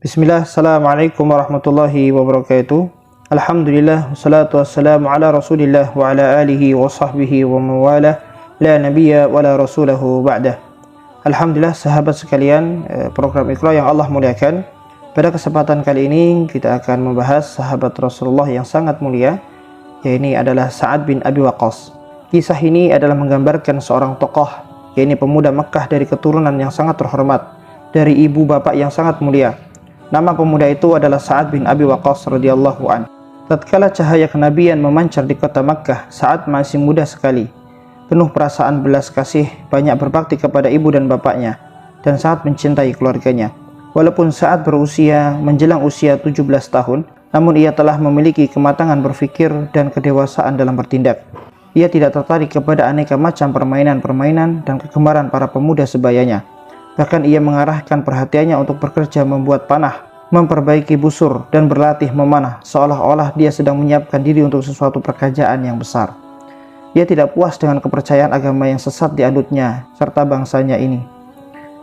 Bismillah, Assalamualaikum warahmatullahi wabarakatuh. Alhamdulillah, wassalatu wassalamu ala rasulillah wa ala alihi wa sahbihi wa mawalah, la nabiyya wa la rasulahu ba'dah. Alhamdulillah sahabat sekalian, program Iqra yang Allah muliakan. Pada kesempatan kali ini kita akan membahas sahabat Rasulullah yang sangat mulia, yaitu adalah Sa'ad bin Abi Waqqas. Kisah ini adalah menggambarkan seorang tokoh, yaitu pemuda Makkah dari keturunan yang sangat terhormat, dari ibu bapak yang sangat mulia. Nama pemuda itu adalah Sa'ad bin Abi Waqqas radhiyallahu anhu. Tatkala cahaya kenabian memancar di kota Makkah, Sa'ad masih muda sekali, penuh perasaan belas kasih, banyak berbakti kepada ibu dan bapaknya, dan sangat mencintai keluarganya. Walaupun Sa'ad berusia menjelang usia 17 tahun, namun ia telah memiliki kematangan berpikir dan kedewasaan dalam bertindak. Ia tidak tertarik kepada aneka macam permainan-permainan dan kegemaran para pemuda sebayanya. Bahkan ia mengarahkan perhatiannya untuk bekerja membuat panah, memperbaiki busur, dan berlatih memanah, seolah-olah dia sedang menyiapkan diri untuk sesuatu pekerjaan yang besar. Ia tidak puas dengan kepercayaan agama yang sesat dianutnya serta bangsanya ini,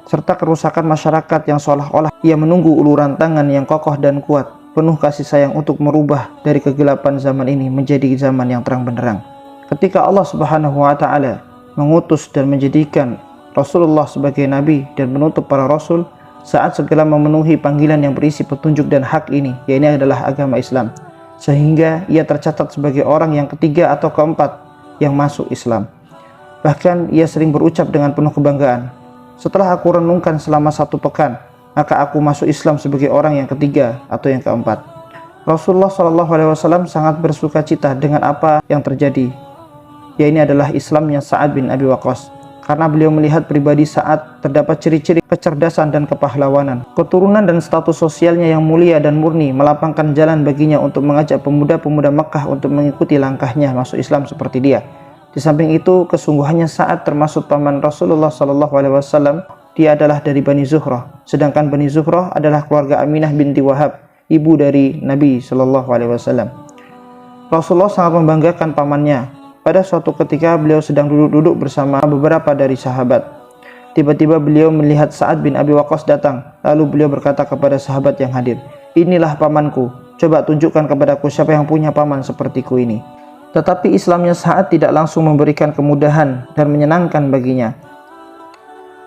serta kerusakan masyarakat yang seolah-olah ia menunggu uluran tangan yang kokoh dan kuat, penuh kasih sayang untuk merubah dari kegelapan zaman ini menjadi zaman yang terang benderang. Ketika Allah Subhanahu wa Ta'ala mengutus dan menjadikan Rasulullah sebagai nabi dan menutup para rasul, Sa'ad segera memenuhi panggilan yang berisi petunjuk dan hak ini, yaitu adalah agama Islam, sehingga ia tercatat sebagai orang yang ketiga atau keempat yang masuk Islam. Bahkan ia sering berucap dengan penuh kebanggaan, "Setelah aku renungkan selama 1 pekan, maka aku masuk Islam sebagai orang yang ketiga atau yang keempat." Rasulullah SAW sangat bersukacita dengan apa yang terjadi, yaitu adalah Islamnya Sa'ad bin Abi Waqqas, karena beliau melihat pribadi Sa'ad terdapat ciri-ciri kecerdasan dan kepahlawanan. Keturunan dan status sosialnya yang mulia dan murni melapangkan jalan baginya untuk mengajak pemuda-pemuda Makkah untuk mengikuti langkahnya masuk Islam seperti dia. Di samping itu, kesungguhannya Sa'ad termasuk paman Rasulullah SAW. Dia adalah dari Bani Zuhrah, sedangkan Bani Zuhrah adalah keluarga Aminah binti Wahab, ibu dari Nabi SAW. Rasulullah sangat membanggakan pamannya. Pada suatu ketika beliau sedang duduk-duduk bersama beberapa dari sahabat. Tiba-tiba beliau melihat Sa'ad bin Abi Waqqas datang. Lalu beliau berkata kepada sahabat yang hadir, "Inilah pamanku, coba tunjukkan kepadaku siapa yang punya paman sepertiku ini." Tetapi Islamnya Sa'ad tidak langsung memberikan kemudahan dan menyenangkan baginya.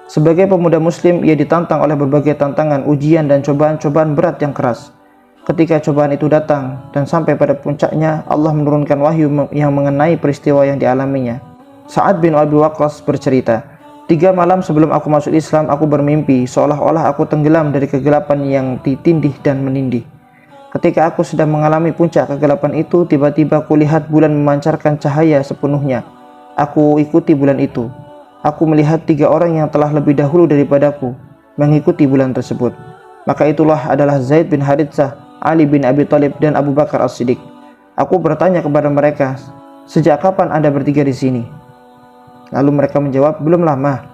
Sebagai pemuda muslim, ia ditantang oleh berbagai tantangan, ujian, dan cobaan-cobaan berat yang keras. Ketika cobaan itu datang dan sampai pada puncaknya, Allah menurunkan wahyu yang mengenai peristiwa yang dialaminya. Sa'ad bin Abi Waqqas bercerita, "3 malam sebelum aku masuk Islam, aku bermimpi seolah-olah aku tenggelam dari kegelapan yang ditindih dan menindih. Ketika aku sedang mengalami puncak kegelapan itu, tiba-tiba kulihat bulan memancarkan cahaya sepenuhnya. Aku ikuti bulan itu. Aku melihat 3 orang yang telah lebih dahulu daripadaku mengikuti bulan tersebut. Maka itulah adalah Zaid bin Haritsah, Ali bin Abi Thalib, dan Abu Bakar As-Siddiq. Aku bertanya kepada mereka, 'Sejak kapan Anda bertiga di sini?' Lalu mereka menjawab, 'Belum lama.'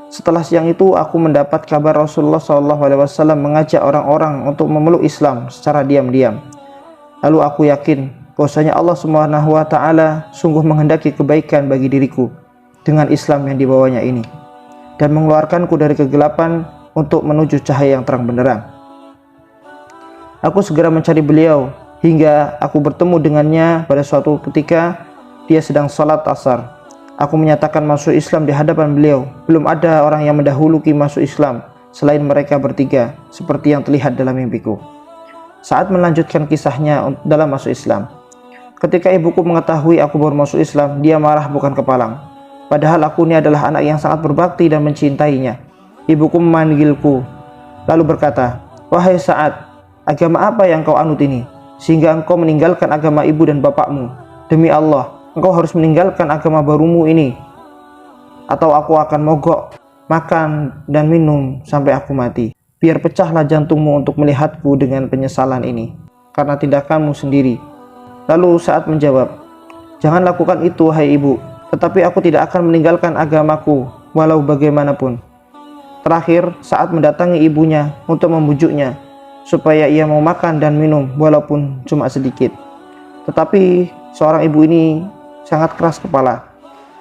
Setelah siang itu, aku mendapat kabar Rasulullah SAW mengajak orang-orang untuk memeluk Islam secara diam-diam. Lalu aku yakin bahwasanya Allah Subhanahu wa Ta'ala sungguh menghendaki kebaikan bagi diriku dengan Islam yang dibawanya ini, dan mengeluarkanku dari kegelapan untuk menuju cahaya yang terang benderang. Aku segera mencari beliau hingga aku bertemu dengannya pada suatu ketika dia sedang salat asar. Aku menyatakan masuk Islam di hadapan beliau. Belum ada orang yang mendahului masuk Islam selain mereka bertiga, seperti yang terlihat dalam mimpiku." Saat melanjutkan kisahnya dalam masuk Islam, "Ketika ibuku mengetahui aku baru masuk Islam, dia marah bukan kepalang. Padahal aku ini adalah anak yang sangat berbakti dan mencintainya. Ibuku memanggilku lalu berkata, 'Wahai Sa'ad, agama apa yang kau anut ini, sehingga engkau meninggalkan agama ibu dan bapakmu? Demi Allah, engkau harus meninggalkan agama barumu ini, atau aku akan mogok makan dan minum sampai aku mati. Biar pecahlah jantungmu untuk melihatku dengan penyesalan ini, karena tindakanmu sendiri.' Lalu Sa'ad menjawab, 'Jangan lakukan itu, hai ibu, tetapi aku tidak akan meninggalkan agamaku walau bagaimanapun.' Terakhir, Sa'ad mendatangi ibunya untuk membujuknya supaya ia mau makan dan minum walaupun cuma sedikit. Tetapi seorang ibu ini sangat keras kepala.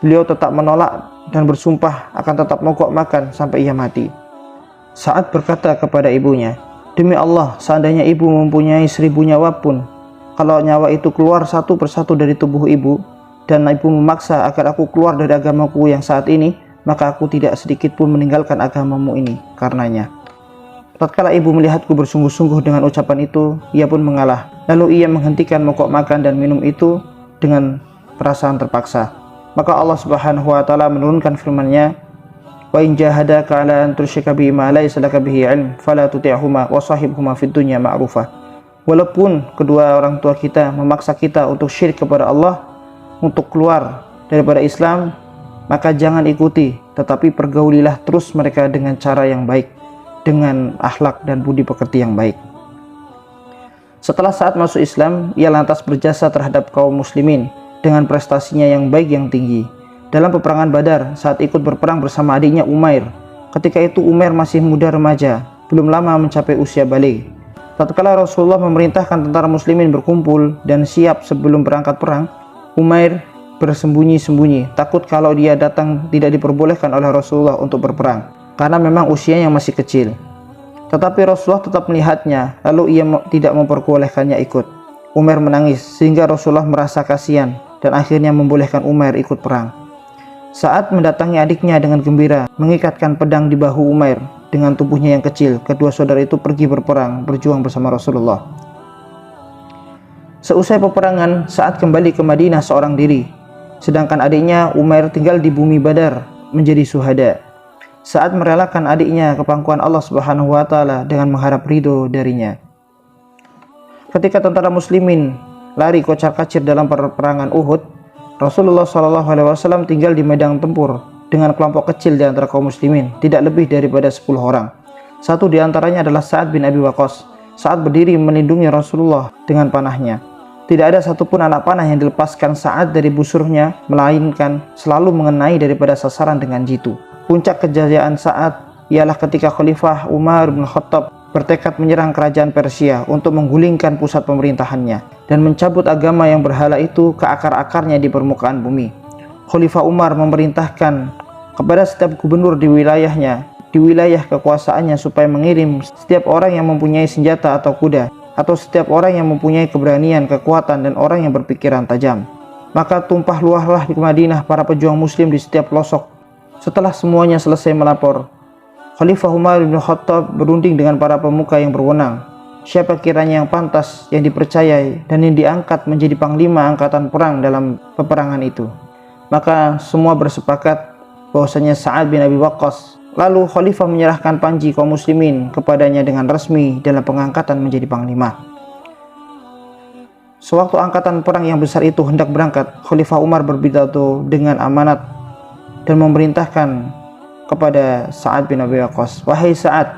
Beliau tetap menolak dan bersumpah akan tetap mogok makan sampai ia mati. Sa'ad berkata kepada ibunya, Demi Allah, seandainya ibu mempunyai 1000 nyawa pun, kalau nyawa itu keluar satu persatu dari tubuh ibu, dan ibu memaksa agar aku keluar dari agamaku yang saat ini, maka aku tidak sedikit pun meninggalkan agamamu ini karenanya. Tatkala ibu melihatku bersungguh-sungguh dengan ucapan itu, ia pun mengalah. Lalu ia menghentikan mokok makan dan minum itu dengan perasaan terpaksa. Maka Allah Subhanahu wa taala menurunkan firman-Nya, "Wa in jahadaka 'ala an tusyrika bi ma laysa laka bihi 'ilm, fala tuti'huma wa shahibhuma fid dunya ma'rufa." Walaupun kedua orang tua kita memaksa kita untuk syirik kepada Allah, untuk keluar daripada Islam, maka jangan ikuti, tetapi pergaulilah terus mereka dengan cara yang baik, dengan akhlak dan budi pekerti yang baik. Setelah saat masuk Islam, ia lantas berjasa terhadap kaum muslimin dengan prestasinya yang baik yang tinggi. Dalam peperangan Badar, saat ikut berperang bersama adiknya Umair, ketika itu Umair masih muda remaja, belum lama mencapai usia baligh. Tatkala Rasulullah memerintahkan tentara muslimin berkumpul dan siap sebelum berangkat perang, Umair bersembunyi-sembunyi, takut kalau dia datang tidak diperbolehkan oleh Rasulullah untuk berperang, karena memang usianya masih kecil. Tetapi Rasulullah tetap melihatnya, lalu ia tidak memperbolehkannya ikut. Umair menangis, sehingga Rasulullah merasa kasihan, dan akhirnya membolehkan Umair ikut perang. Saat mendatangi adiknya dengan gembira, mengikatkan pedang di bahu Umair dengan tubuhnya yang kecil, kedua saudara itu pergi berperang, berjuang bersama Rasulullah. Seusai peperangan, saat kembali ke Madinah seorang diri, sedangkan adiknya Umair tinggal di bumi Badar menjadi syuhada. Saat merelakan adiknya ke pangkuan Allah Subhanahu wa taala dengan mengharap ridho darinya. Ketika tentara muslimin lari kocar-kacir dalam peperangan Uhud, Rasulullah SAW tinggal di medan tempur dengan kelompok kecil di antara kaum muslimin, tidak lebih daripada 10 orang. Satu di antaranya adalah Sa'ad bin Abi Waqqas. Saat berdiri melindungi Rasulullah dengan panahnya. Tidak ada satupun anak panah yang dilepaskan Sa'ad dari busurnya, melainkan selalu mengenai daripada sasaran dengan jitu. Puncak kejayaan Sa'ad ialah ketika Khalifah Umar bin Khattab bertekad menyerang kerajaan Persia untuk menggulingkan pusat pemerintahannya dan mencabut agama yang berhala itu ke akar-akarnya di permukaan bumi. Khalifah Umar memerintahkan kepada setiap gubernur di wilayahnya, di wilayah kekuasaannya, supaya mengirim setiap orang yang mempunyai senjata atau kuda, atau setiap orang yang mempunyai keberanian, kekuatan, dan orang yang berpikiran tajam. Maka tumpah luahlah di Madinah para pejuang muslim di setiap pelosok. Setelah semuanya selesai melapor, Khalifah Umar bin Khattab berunding dengan para pemuka yang berwenang. Siapa kiranya yang pantas, yang dipercayai, dan yang diangkat menjadi panglima angkatan perang dalam peperangan itu. Maka semua bersepakat bahwasanya Sa'ad bin Abi Waqqas. Lalu Khalifah menyerahkan panji kaum muslimin kepadanya dengan resmi dalam pengangkatan menjadi panglima. Sewaktu angkatan perang yang besar itu hendak berangkat, Khalifah Umar berpidato dengan amanat dan memerintahkan kepada Sa'ad bin Abi Waqqas, "Wahai Sa'ad,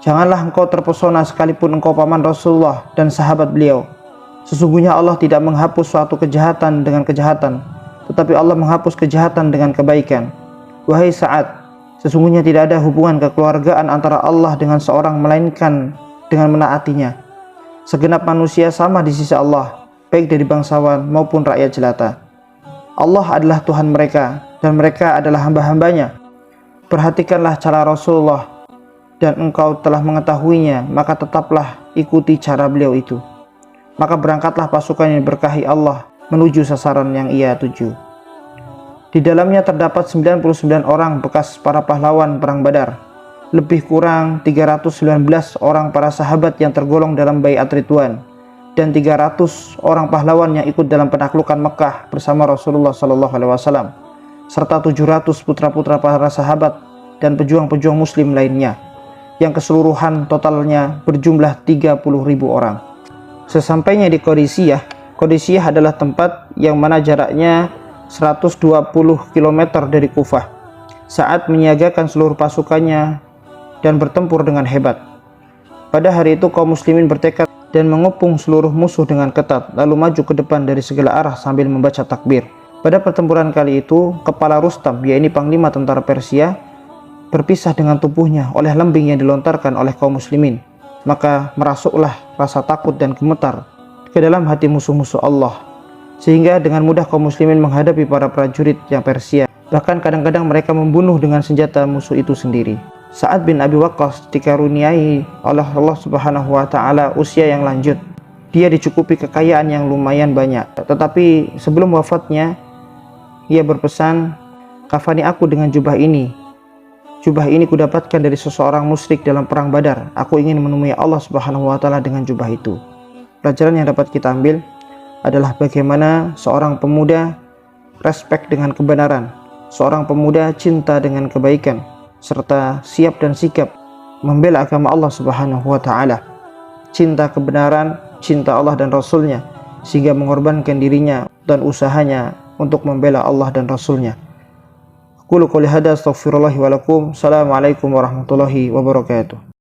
janganlah engkau terpesona sekalipun engkau paman Rasulullah dan sahabat beliau. Sesungguhnya Allah tidak menghapus suatu kejahatan dengan kejahatan, tetapi Allah menghapus kejahatan dengan kebaikan. Wahai Sa'ad, sesungguhnya tidak ada hubungan kekeluargaan antara Allah dengan seorang melainkan dengan menaatinya. Segenap manusia sama di sisi Allah, baik dari bangsawan maupun rakyat jelata. Allah adalah Tuhan mereka dan mereka adalah hamba-hambanya. Perhatikanlah cara Rasulullah dan engkau telah mengetahuinya, maka tetaplah ikuti cara beliau itu. Maka berangkatlah pasukan yang berkahi Allah menuju sasaran yang ia tuju. Di dalamnya terdapat 99 orang bekas para pahlawan perang Badar, lebih kurang 319 orang para sahabat yang tergolong dalam baiat Ridwan, dan 300 orang pahlawan yang ikut dalam penaklukan Mekah bersama Rasulullah SAW, serta 700 putra-putra para sahabat dan pejuang-pejuang muslim lainnya, yang keseluruhan totalnya berjumlah 30.000 orang. Sesampainya di Qadisiyah adalah tempat yang mana jaraknya 120 km dari Kufah. Sa'ad menyiagakan seluruh pasukannya dan bertempur dengan hebat. Pada hari itu kaum muslimin bertekad dan mengepung seluruh musuh dengan ketat, lalu maju ke depan dari segala arah sambil membaca takbir. Pada pertempuran kali itu, kepala Rustam, yaitu panglima tentara Persia, berpisah dengan tubuhnya oleh lembing yang dilontarkan oleh kaum muslimin. Maka merasuklah rasa takut dan gemetar ke dalam hati musuh-musuh Allah, sehingga dengan mudah kaum muslimin menghadapi para prajurit yang Persia. Bahkan kadang-kadang mereka membunuh dengan senjata musuh itu sendiri. Sa'ad bin Abi Waqqas dikaruniai oleh Allah Subhanahu wa taala usia yang lanjut. Dia dicukupi kekayaan yang lumayan banyak. Tetapi sebelum wafatnya, ia berpesan, "Kafani aku dengan jubah ini. Jubah ini kudapatkan dari seseorang musyrik dalam perang Badar. Aku ingin menemui Allah Subhanahu wa taala dengan jubah itu." Pelajaran yang dapat kita ambil adalah bagaimana seorang pemuda respek dengan kebenaran, seorang pemuda cinta dengan kebaikan, serta siap dan sikap membela agama Allah Subhanahu wa taala. Cinta kebenaran, cinta Allah dan Rasulnya, sehingga mengorbankan dirinya dan usahanya untuk membela Allah dan Rasulnya. Qul qouli hadza astaghfirullahi wa lakum. Assalamualaikum warahmatullahi wabarakatuh.